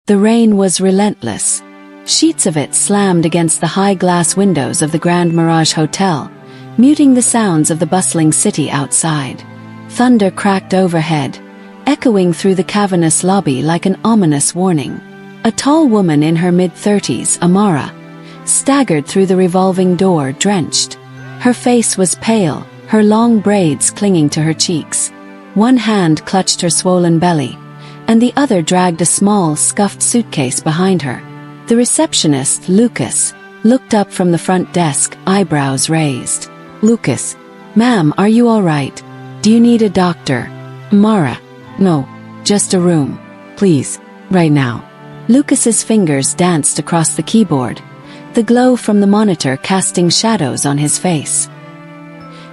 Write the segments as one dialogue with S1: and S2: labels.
S1: The rain was relentless. Sheets of it slammed against the high glass windows of the Grand Mirage Hotel, muting the sounds of the bustling city outside. Thunder cracked overhead, echoing through the cavernous lobby like an ominous warning. A tall woman in her mid-30s, Amara, staggered through the revolving door, drenched. Her face was pale, her long braids clinging to her cheeks. One hand clutched her swollen belly, and the other dragged a small, scuffed suitcase behind her. The receptionist, Lucas, looked up from the front desk, eyebrows raised. "Lucas, ma'am, are you all right? Do you need a doctor?" "Mara, no, just a room. Please, right now." Lucas's fingers danced across the keyboard, the glow from the monitor casting shadows on his face.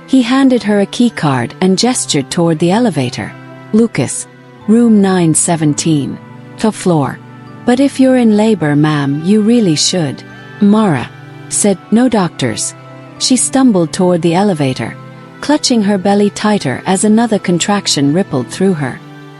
S1: He handed her a keycard and gestured toward the elevator. "Lucas, room 917, top floor. But if you're in labor, ma'am, you really should." Mara said, "No doctors." She stumbled toward the elevator, clutching her belly tighter as another contraction rippled through her.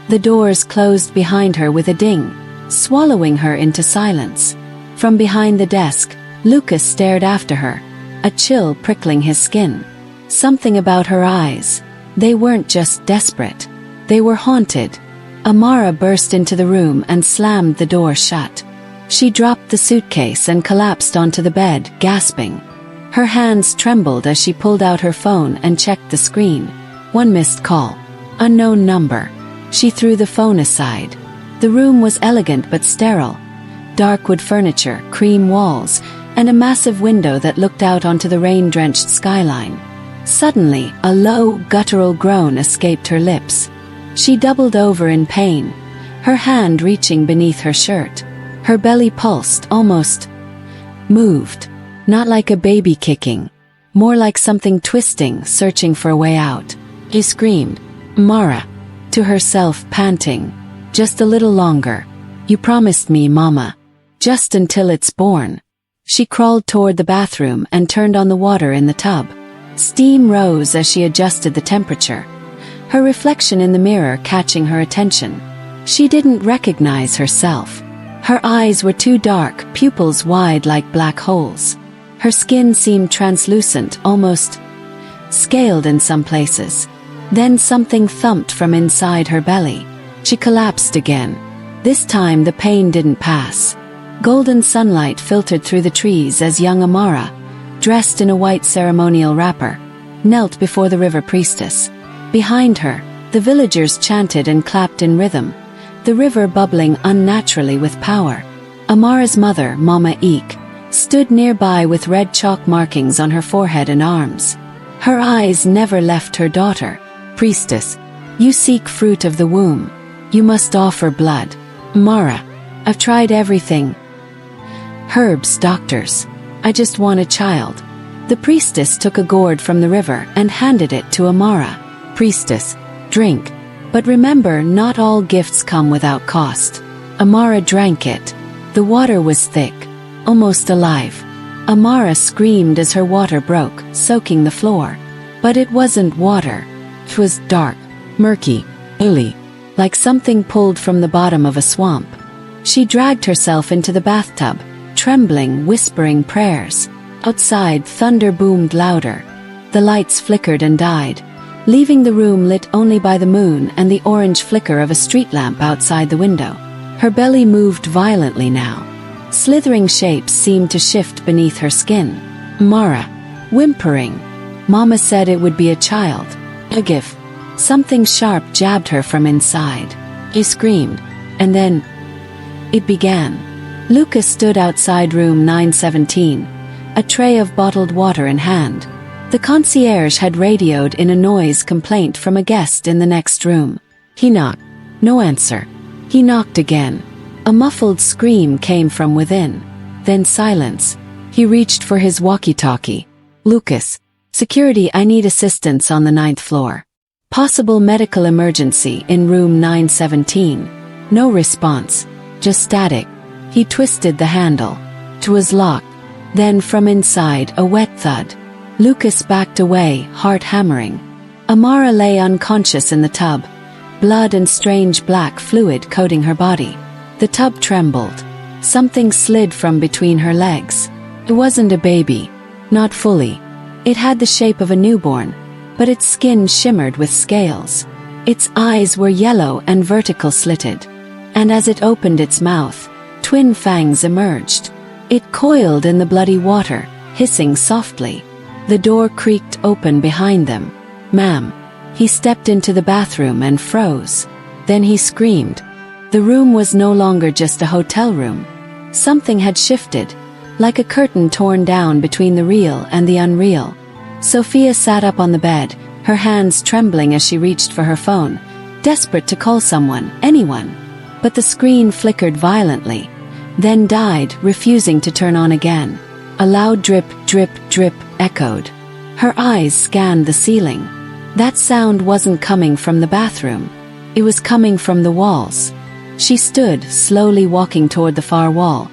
S1: The doors closed behind her with a ding, swallowing her into silence. From behind the desk, Lucas stared after her, a chill prickling his skin. Something about her eyes. They weren't just desperate. They were haunted. Amara burst into the room and slammed the door shut. She dropped the suitcase and collapsed onto the bed, gasping. Her hands trembled as she pulled out her phone and checked the screen. One missed call. Unknown number. She threw the phone aside. The room was elegant but sterile. Dark wood furniture, cream walls, and a massive window that looked out onto the rain-drenched skyline. Suddenly, a low, guttural groan escaped her lips. She doubled over in pain, her hand reaching beneath her shirt. Her belly pulsed, almost moved. Not like a baby kicking, more like something twisting, searching for a way out. She screamed, "Mara," to herself, panting. "Just a little longer. You promised me, Mama. Just until it's born." She crawled toward the bathroom and turned on the water in the tub. Steam rose as she adjusted the temperature, her reflection in the mirror catching her attention. She didn't recognize herself. Her eyes were too dark, pupils wide like black holes. Her skin seemed translucent, almost scaled in some places. Then something thumped from inside her belly. She collapsed again. This time the pain didn't pass. Golden sunlight filtered through the trees as young Amara, dressed in a white ceremonial wrapper, knelt before the river priestess. Behind her, the villagers chanted and clapped in rhythm, the river bubbling unnaturally with power. Amara's mother, Mama Eek, stood nearby with red chalk markings on her forehead and arms. Her eyes never left her daughter. "Priestess, you seek fruit of the womb. You must offer blood." "Mara, I've tried everything. Herbs, doctors. I just want a child." The priestess took a gourd from the river and handed it to Amara. "Priestess, drink. But remember, not all gifts come without cost." Amara drank it. The water was thick, almost alive. Amara screamed as her water broke, soaking the floor. But it wasn't water. It was dark, murky, ooey, like something pulled from the bottom of a swamp. She dragged herself into the bathtub, trembling, whispering prayers. Outside, thunder boomed louder. The lights flickered and died, leaving the room lit only by the moon and the orange flicker of a street lamp outside the window. Her belly moved violently now. Slithering shapes seemed to shift beneath her skin. Mara, whimpering. Mama said it would be a child. A gift. Something sharp jabbed her from inside. She screamed, and then it began. Lucas stood outside room 917, a tray of bottled water in hand. The concierge had radioed in a noise complaint from a guest in the next room. He knocked. No answer. He knocked again. A muffled scream came from within. Then silence. He reached for his walkie-talkie. "Lucas, security, I need assistance on the 9th floor. Possible medical emergency in room 917. No response. Just static." He twisted the handle. It was locked. Then from inside, a wet thud. Lucas backed away, heart hammering. Amara lay unconscious in the tub, blood and strange black fluid coating her body. The tub trembled. Something slid from between her legs. It wasn't a baby. Not fully. It had the shape of a newborn, but its skin shimmered with scales. Its eyes were yellow and vertical slitted. And as it opened its mouth, twin fangs emerged. It coiled in the bloody water, hissing softly. The door creaked open behind them. "Ma'am." He stepped into the bathroom and froze. Then he screamed. The room was no longer just a hotel room. Something had shifted, like a curtain torn down between the real and the unreal. Sophia sat up on the bed, her hands trembling as she reached for her phone, desperate to call someone, anyone. But the screen flickered violently, then died, refusing to turn on again. A loud drip, drip, drip echoed. Her eyes scanned the ceiling. That sound wasn't coming from the bathroom. It was coming from the walls. She stood, slowly walking toward the far wall,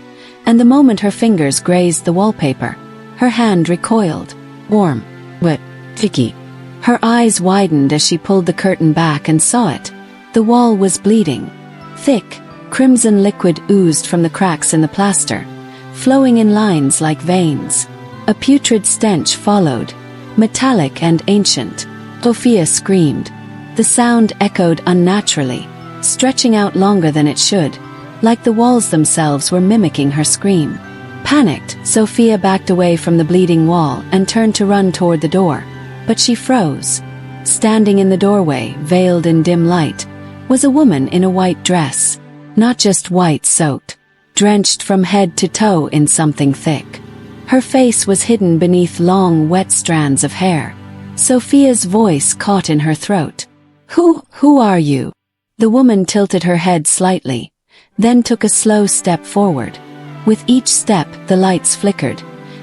S1: and the moment her fingers grazed the wallpaper, her hand recoiled. Warm. Wet. Sticky. Her eyes widened as she pulled the curtain back and saw it. The wall was bleeding. Thick, crimson liquid oozed from the cracks in the plaster, flowing in lines like veins. A putrid stench followed, metallic and ancient. Sophia screamed. The sound echoed unnaturally, stretching out longer than it should, like the walls themselves were mimicking her scream. Panicked, Sophia backed away from the bleeding wall and turned to run toward the door. But she froze. Standing in the doorway, veiled in dim light, was a woman in a white dress. Not just white soaked, drenched from head to toe in something thick. Her face was hidden beneath long, wet strands of hair. Sophia's voice caught in her throat. Who are you?" The woman tilted her head slightly, then took a slow step forward. With each step, the lights flickered,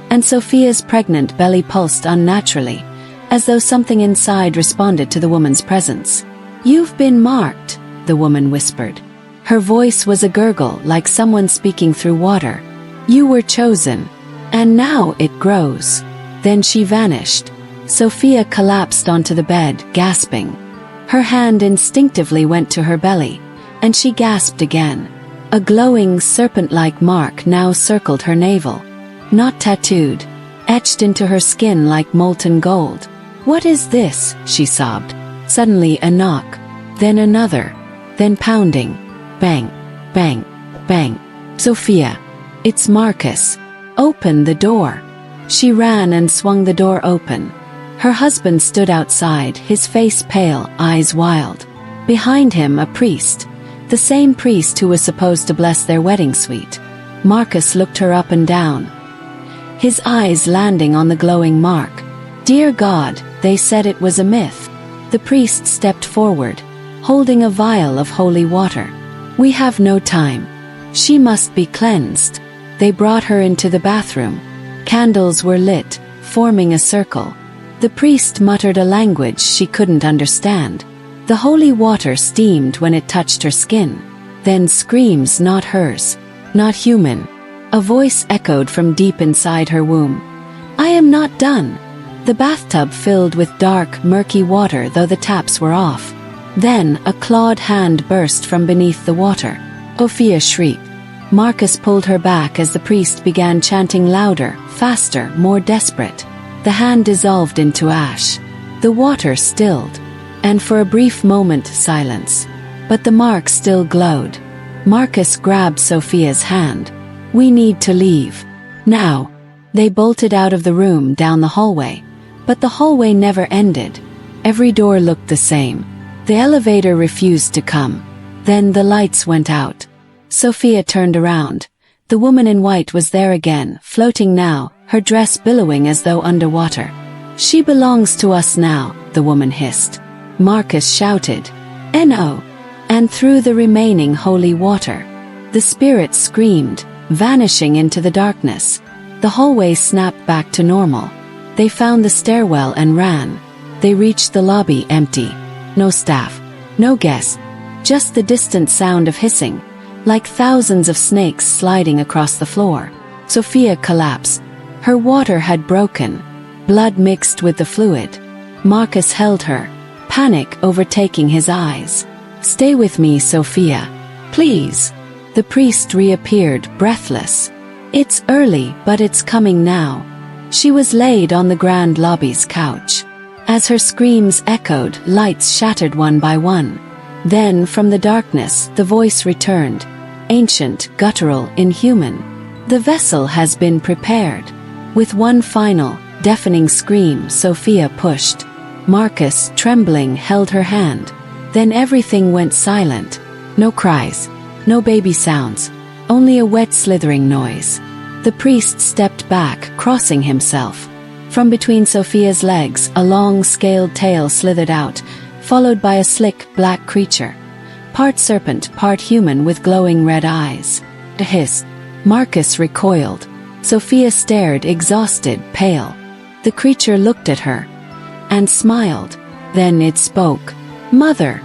S1: and Sophia's pregnant belly pulsed unnaturally, as though something inside responded to the woman's presence. "You've been marked," the woman whispered. Her voice was a gurgle, like someone speaking through water. "You were chosen, and now it grows." Then she vanished. Sophia collapsed onto the bed, gasping. Her hand instinctively went to her belly, and she gasped again. A glowing, serpent-like mark now circled her navel. Not tattooed, etched into her skin like molten gold. "What is this?" she sobbed. Suddenly a knock, then another, then pounding. Bang, bang, bang. "Sophia, it's Marcus. Open the door." She ran and swung the door open. Her husband stood outside, his face pale, eyes wild. Behind him, a priest. The same priest who was supposed to bless their wedding suite. Marcus looked her up and down, his eyes landing on the glowing mark. "Dear God," they said it was a myth. The priest stepped forward, holding a vial of holy water. "We have no time. She must be cleansed." They brought her into the bathroom. Candles were lit, forming a circle. The priest muttered a language she couldn't understand. The holy water steamed when it touched her skin. Then screams, not hers, not human. A voice echoed from deep inside her womb. "I am not done." The bathtub filled with dark, murky water, though the taps were off. Then a clawed hand burst from beneath the water. Sophia shrieked. Marcus pulled her back as the priest began chanting louder, faster, more desperate. The hand dissolved into ash. The water stilled. And for a brief moment, silence. But the mark still glowed. Marcus grabbed Sophia's hand. "We need to leave. Now." They bolted out of the room, down the hallway. But the hallway never ended. Every door looked the same. The elevator refused to come. Then the lights went out. Sophia turned around. The woman in white was there again, floating now, her dress billowing as though underwater. "She belongs to us now," the woman hissed. Marcus shouted, "No!" And through the remaining holy water, the spirit screamed, vanishing into the darkness. The hallway snapped back to normal. They found the stairwell and ran. They reached the lobby, empty. No staff, no guests, just the distant sound of hissing, like thousands of snakes sliding across the floor. Sophia collapsed. Her water had broken. Blood mixed with the fluid. Marcus held her, panic overtaking his eyes. "Stay with me, Sophia. Please." The priest reappeared, breathless. "It's early, but it's coming now." She was laid on the grand lobby's couch. As her screams echoed, lights shattered one by one. Then, from the darkness, the voice returned, ancient, guttural, inhuman. "The vessel has been prepared." With one final, deafening scream, Sophia pushed. Marcus, trembling, held her hand. Then everything went silent. No cries, no baby sounds, only a wet slithering noise. The priest stepped back, crossing himself. From between Sophia's legs, a long, scaled tail slithered out, followed by a slick, black creature. Part serpent, part human with glowing red eyes. A hiss. Marcus recoiled. Sophia stared, exhausted, pale. The creature looked at her and smiled. Then it spoke. "Mother!"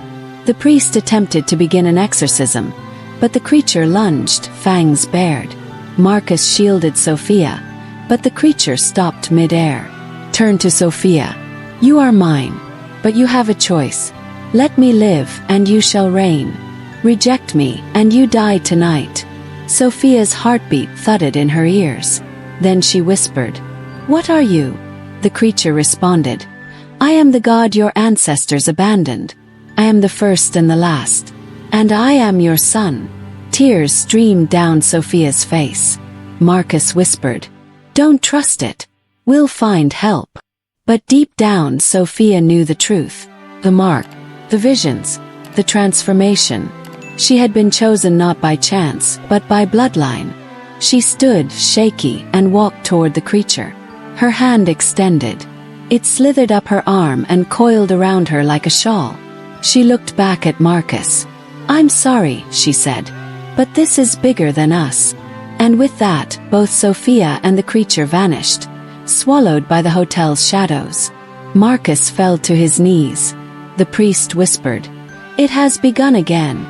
S1: The priest attempted to begin an exorcism, but the creature lunged, fangs bared. Marcus shielded Sophia, but the creature stopped mid-air. Turned to Sophia. "You are mine, but you have a choice. Let me live, and you shall reign. Reject me, and you die tonight." Sophia's heartbeat thudded in her ears. Then she whispered, "What are you?" The creature responded, "I am the god your ancestors abandoned. I am the first and the last. And I am your son." Tears streamed down Sophia's face. Marcus whispered, "Don't trust it. We'll find help." But deep down Sophia knew the truth. The mark, the visions, the transformation. She had been chosen not by chance, but by bloodline. She stood, shaky, and walked toward the creature. Her hand extended. It slithered up her arm and coiled around her like a shawl. She looked back at Marcus. "I'm sorry," she said, "but this is bigger than us." And with that, both Sophia and the creature vanished, swallowed by the hotel's shadows. Marcus fell to his knees. The priest whispered, "It has begun again."